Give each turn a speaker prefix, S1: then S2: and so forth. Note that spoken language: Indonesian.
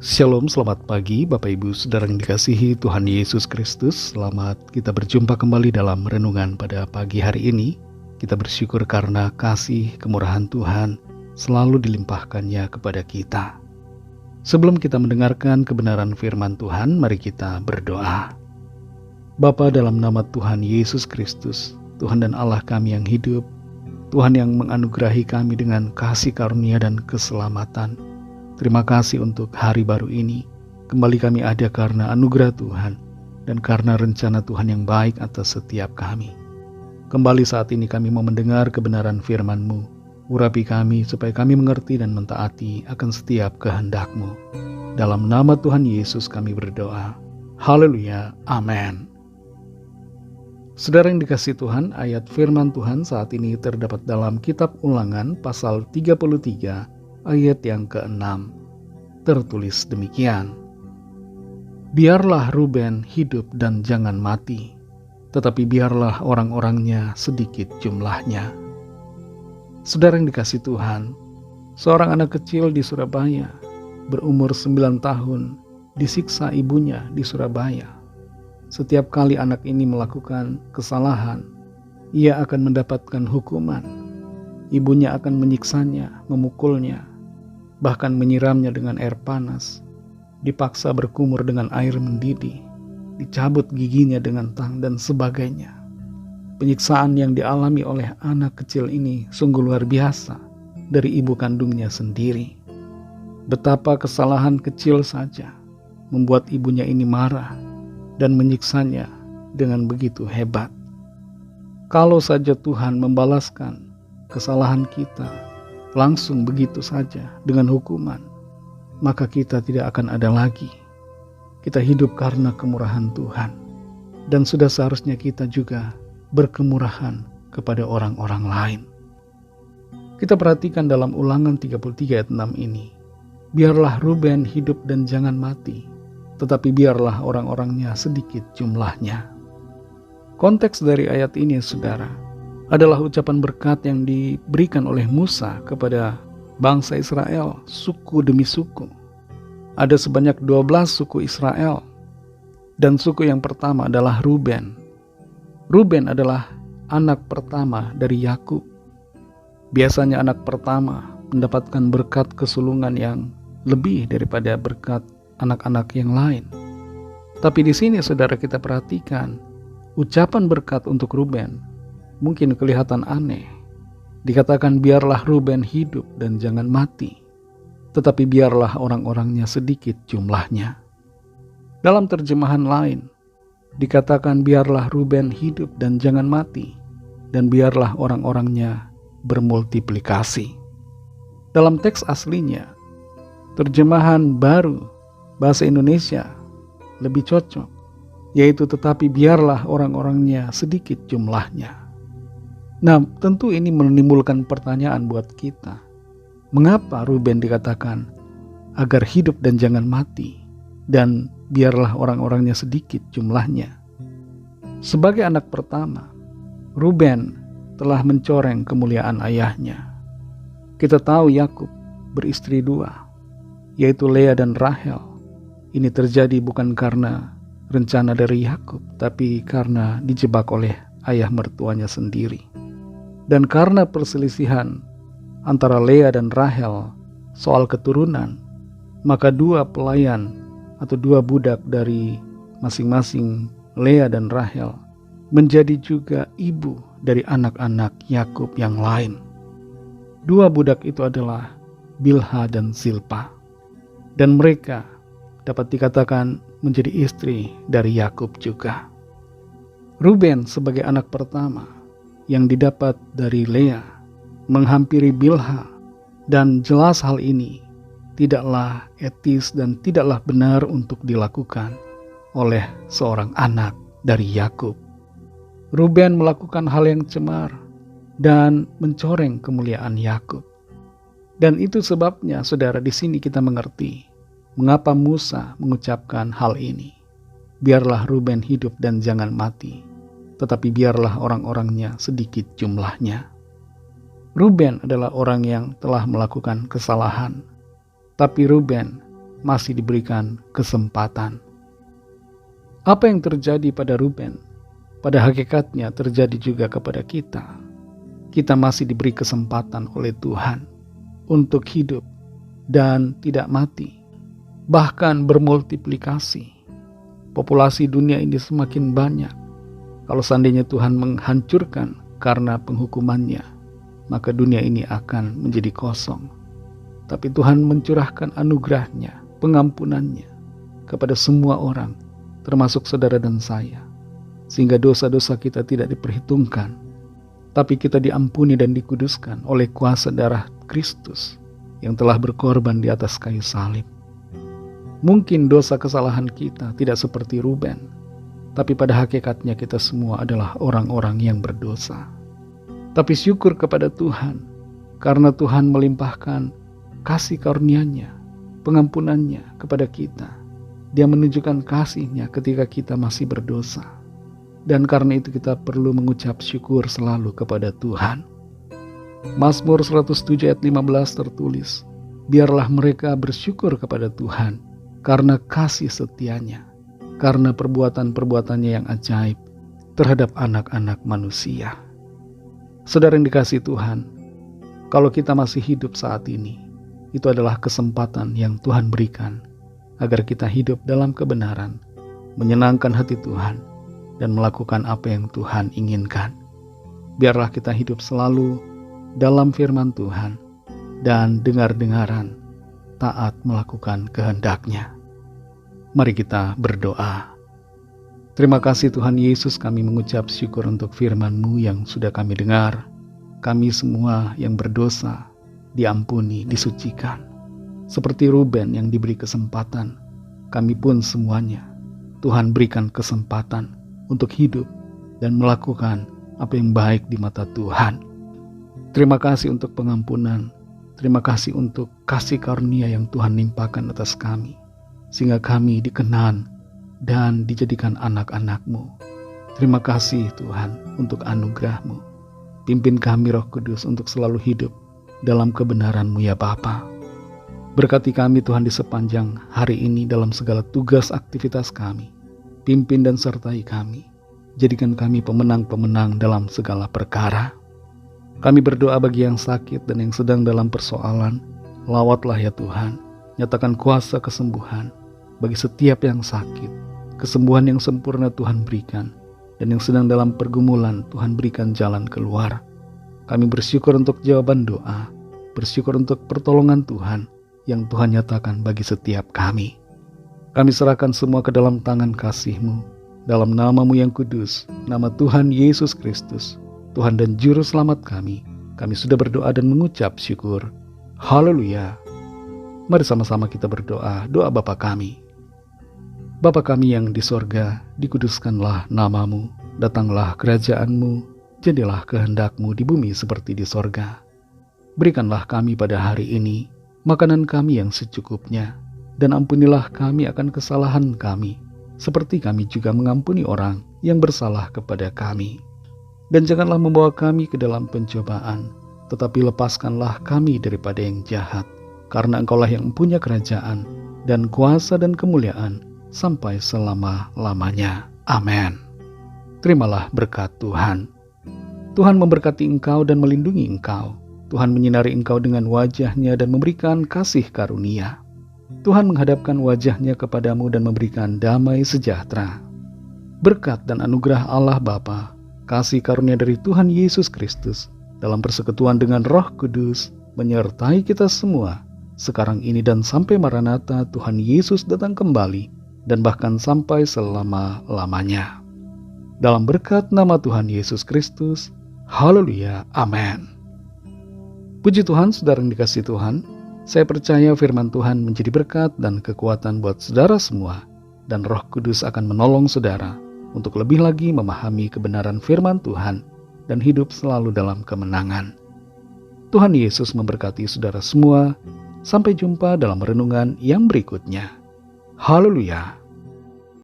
S1: Shalom, selamat pagi Bapak Ibu Saudara yang dikasihi Tuhan Yesus Kristus. Selamat kita berjumpa kembali dalam renungan pada pagi hari ini. Kita bersyukur karena kasih kemurahan Tuhan selalu dilimpahkannya kepada kita. Sebelum kita mendengarkan kebenaran firman Tuhan, mari kita berdoa. Bapa, dalam nama Tuhan Yesus Kristus, Tuhan dan Allah kami yang hidup, Tuhan yang menganugerahi kami dengan kasih karunia dan keselamatan. Terima kasih untuk hari baru ini. Kembali kami ada karena anugerah Tuhan dan karena rencana Tuhan yang baik atas setiap kami. Kembali saat ini kami mau mendengar kebenaran firman-Mu. Urapi kami supaya kami mengerti dan mentaati akan setiap kehendak-Mu. Dalam nama Tuhan Yesus kami berdoa. Haleluya. Amin. Saudara yang dikasihi Tuhan, ayat firman Tuhan saat ini terdapat dalam kitab Ulangan pasal 33 ayat yang ke-6. Tertulis demikian. Biarlah Ruben hidup dan jangan mati, tetapi biarlah orang-orangnya sedikit jumlahnya. Saudara yang dikasihi Tuhan, seorang anak kecil di Surabaya berumur 9 tahun disiksa ibunya di Surabaya. Setiap kali anak ini melakukan kesalahan, ia akan mendapatkan hukuman. Ibunya akan menyiksanya, memukulnya, bahkan menyiramnya dengan air panas, dipaksa berkumur dengan air mendidih, dicabut giginya dengan tang dan sebagainya. Penyiksaan yang dialami oleh anak kecil ini sungguh luar biasa dari ibu kandungnya sendiri. Betapa kesalahan kecil saja membuat ibunya ini marah dan menyiksanya dengan begitu hebat. Kalau saja Tuhan membalaskan kesalahan kita langsung begitu saja dengan hukuman, maka kita tidak akan ada lagi. Kita hidup karena kemurahan Tuhan, dan sudah seharusnya kita juga berkemurahan kepada orang-orang lain. Kita perhatikan dalam Ulangan 33 ayat 6 ini. Biarlah Ruben hidup dan jangan mati, tetapi biarlah orang-orangnya sedikit jumlahnya. Konteks dari ayat ini, saudara, adalah ucapan berkat yang diberikan oleh Musa kepada bangsa Israel, suku demi suku. Ada sebanyak 12 suku Israel, dan suku yang pertama adalah Ruben. Ruben adalah anak pertama dari Yakub. Biasanya anak pertama mendapatkan berkat kesulungan yang lebih daripada berkat anak-anak yang lain. Tapi di sini saudara kita perhatikan, ucapan berkat untuk Ruben mungkin kelihatan aneh. Dikatakan biarlah Ruben hidup dan jangan mati, tetapi biarlah orang-orangnya sedikit jumlahnya. Dalam terjemahan lain, dikatakan biarlah Ruben hidup dan jangan mati, dan biarlah orang-orangnya bermultiplikasi. Dalam teks aslinya, terjemahan baru bahasa Indonesia lebih cocok, yaitu tetapi biarlah orang-orangnya sedikit jumlahnya. Nah, tentu ini menimbulkan pertanyaan buat kita. Mengapa Ruben dikatakan agar hidup dan jangan mati, dan biarlah orang-orangnya sedikit jumlahnya? Sebagai anak pertama, Ruben telah mencoreng kemuliaan ayahnya. Kita tahu Yakub beristri 2, yaitu Lea dan Rahel. Ini terjadi bukan karena rencana dari Yakub, tapi karena dijebak oleh ayah mertuanya sendiri. Dan karena perselisihan antara Lea dan Rahel soal keturunan, maka 2 pelayan atau 2 budak dari masing-masing Lea dan Rahel menjadi juga ibu dari anak-anak Yakub yang lain. 2 budak itu adalah Bilha dan Zilpa, dan mereka dapat dikatakan menjadi istri dari Yakub juga. Ruben sebagai anak pertama yang didapat dari Lea menghampiri Bilha, dan jelas hal ini tidaklah etis dan tidaklah benar untuk dilakukan oleh seorang anak dari Yakub. Ruben melakukan hal yang cemar dan mencoreng kemuliaan Yakub. Dan itu sebabnya saudara di sini kita mengerti mengapa Musa mengucapkan hal ini. Biarlah Ruben hidup dan jangan mati, tetapi biarlah orang-orangnya sedikit jumlahnya. Ruben adalah orang yang telah melakukan kesalahan, tapi Ruben masih diberikan kesempatan. Apa yang terjadi pada Ruben, pada hakikatnya terjadi juga kepada kita. Kita masih diberi kesempatan oleh Tuhan untuk hidup dan tidak mati, bahkan bermultiplikasi. Populasi dunia ini semakin banyak. Kalau seandainya Tuhan menghancurkan karena penghukumannya, maka dunia ini akan menjadi kosong. Tapi Tuhan mencurahkan anugerahnya, pengampunannya kepada semua orang, termasuk saudara dan saya, sehingga dosa-dosa kita tidak diperhitungkan, tapi kita diampuni dan dikuduskan oleh kuasa darah Kristus yang telah berkorban di atas kayu salib. Mungkin dosa kesalahan kita tidak seperti Ruben, tapi pada hakikatnya kita semua adalah orang-orang yang berdosa. Tapi syukur kepada Tuhan, karena Tuhan melimpahkan kasih karunia-Nya, pengampunannya kepada kita. Dia menunjukkan kasih-Nya ketika kita masih berdosa. Dan karena itu kita perlu mengucap syukur selalu kepada Tuhan. Mazmur 107 ayat 15 tertulis, biarlah mereka bersyukur kepada Tuhan karena kasih setia-Nya, karena perbuatan-perbuatannya yang ajaib terhadap anak-anak manusia. Saudara yang dikasihi Tuhan, kalau kita masih hidup saat ini, itu adalah kesempatan yang Tuhan berikan agar kita hidup dalam kebenaran, menyenangkan hati Tuhan, dan melakukan apa yang Tuhan inginkan. Biarlah kita hidup selalu dalam firman Tuhan dan dengar-dengaran, taat melakukan kehendak-Nya. Mari kita berdoa. Terima kasih Tuhan Yesus, kami mengucap syukur untuk firman-Mu yang sudah kami dengar. Kami semua yang berdosa diampuni, disucikan. Seperti Ruben yang diberi kesempatan, kami pun semuanya Tuhan berikan kesempatan untuk hidup dan melakukan apa yang baik di mata Tuhan. Terima kasih untuk pengampunan. Terima kasih untuk kasih karunia yang Tuhan limpahkan atas kami, sehingga kami dikenan dan dijadikan anak-anak-Mu. Terima kasih Tuhan untuk anugerah-Mu. Pimpin kami Roh Kudus untuk selalu hidup dalam kebenaran-Mu ya Bapa. Berkati kami Tuhan di sepanjang hari ini dalam segala tugas aktivitas kami. Pimpin dan sertai kami. Jadikan kami pemenang-pemenang dalam segala perkara. Kami berdoa bagi yang sakit dan yang sedang dalam persoalan. Lawatlah ya Tuhan. Nyatakan kuasa kesembuhan bagi setiap yang sakit. Kesembuhan yang sempurna Tuhan berikan. Dan yang sedang dalam pergumulan Tuhan berikan jalan keluar. Kami bersyukur untuk jawaban doa. Bersyukur untuk pertolongan Tuhan yang Tuhan nyatakan bagi setiap kami. Kami serahkan semua ke dalam tangan kasih-Mu. Dalam nama-Mu yang kudus, nama Tuhan Yesus Kristus, Tuhan dan Juru Selamat kami sudah berdoa dan mengucap syukur. Haleluya. Mari sama-sama kita berdoa, doa Bapa kami. Bapa kami yang di sorga, dikuduskanlah nama-Mu, datanglah kerajaan-Mu, jadilah kehendak-Mu di bumi seperti di sorga. Berikanlah kami pada hari ini makanan kami yang secukupnya, dan ampunilah kami akan kesalahan kami, seperti kami juga mengampuni orang yang bersalah kepada kami. Dan janganlah membawa kami ke dalam pencobaan, tetapi lepaskanlah kami daripada yang jahat, karena Engkaulah yang mempunyai kerajaan, dan kuasa dan kemuliaan, sampai selama-lamanya. Amin. Terimalah berkat Tuhan. Tuhan memberkati engkau dan melindungi engkau. Tuhan menyinari engkau dengan wajah-Nya dan memberikan kasih karunia. Tuhan menghadapkan wajah-Nya kepadamu dan memberikan damai sejahtera. Berkat dan anugerah Allah Bapa, kasih karunia dari Tuhan Yesus Kristus, dalam persekutuan dengan Roh Kudus, menyertai kita semua, sekarang ini dan sampai Maranatha Tuhan Yesus datang kembali, dan bahkan sampai selama-lamanya. Dalam berkat nama Tuhan Yesus Kristus, haleluya, amin. Puji Tuhan, saudara yang dikasihi Tuhan, saya percaya firman Tuhan menjadi berkat dan kekuatan buat saudara semua, dan Roh Kudus akan menolong saudara untuk lebih lagi memahami kebenaran firman Tuhan dan hidup selalu dalam kemenangan. Tuhan Yesus memberkati saudara semua. Sampai jumpa dalam renungan yang berikutnya. Haleluya.